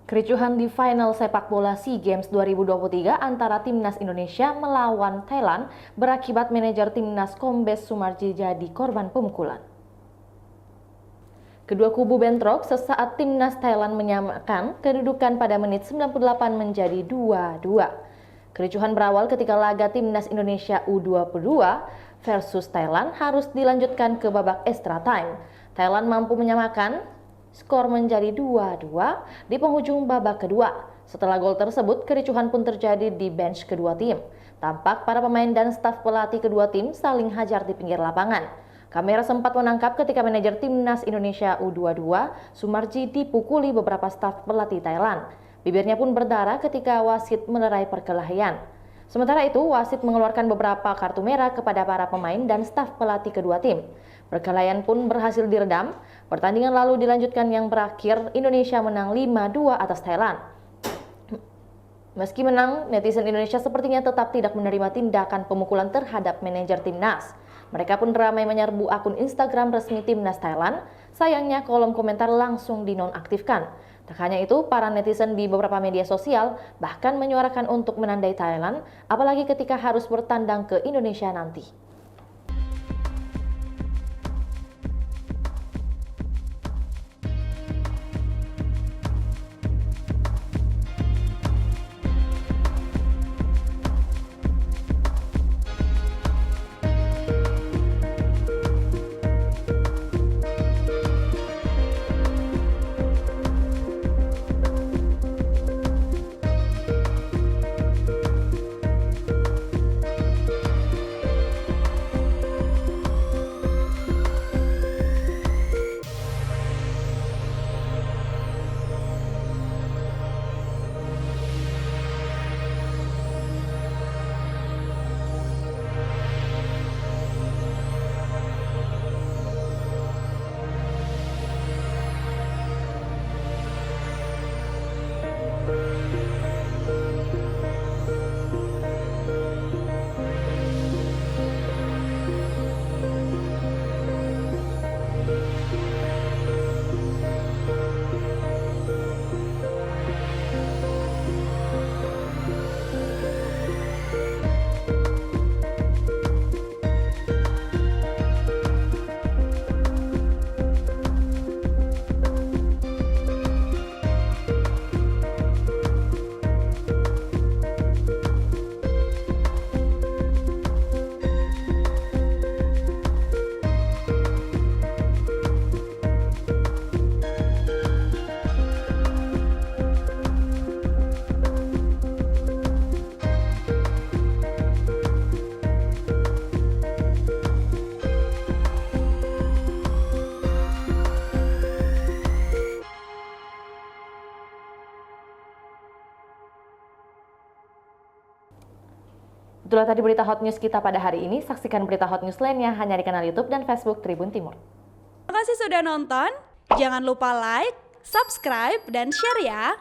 Kericuhan di final sepak bola SEA Games 2023 antara Timnas Indonesia melawan Thailand berakibat manajer Timnas Kombes Sumarji jadi korban pemukulan. Kedua kubu bentrok sesaat Timnas Thailand menyamakan kedudukan pada menit 98 menjadi 2-2. Kericuhan berawal ketika laga Timnas Indonesia U22 versus Thailand harus dilanjutkan ke babak extra time. Thailand mampu menyamakan skor menjadi 2-2 di penghujung babak kedua. Setelah gol tersebut, kericuhan pun terjadi di bench kedua tim. Tampak para pemain dan staf pelatih kedua tim saling hajar di pinggir lapangan. Kamera sempat menangkap ketika manajer Timnas Indonesia U22, Sumarji, dipukuli beberapa staf pelatih Thailand. Bibirnya pun berdarah ketika wasit melerai perkelahian. Sementara itu, wasit mengeluarkan beberapa kartu merah kepada para pemain dan staf pelatih kedua tim. Perkelahian pun berhasil diredam. Pertandingan lalu dilanjutkan yang berakhir Indonesia menang 5-2 atas Thailand. Meski menang, netizen Indonesia sepertinya tetap tidak menerima tindakan pemukulan terhadap manajer Timnas. Mereka pun ramai menyerbu akun Instagram resmi Timnas Thailand. Sayangnya kolom komentar langsung dinonaktifkan. Tak hanya itu, para netizen di beberapa media sosial bahkan menyuarakan untuk menandai Thailand, apalagi ketika harus bertandang ke Indonesia nanti. Itulah tadi berita hot news kita pada hari ini. Saksikan berita hot news lainnya hanya di kanal YouTube dan Facebook Tribun Timur. Terima kasih sudah nonton. Jangan lupa like, subscribe, dan share ya.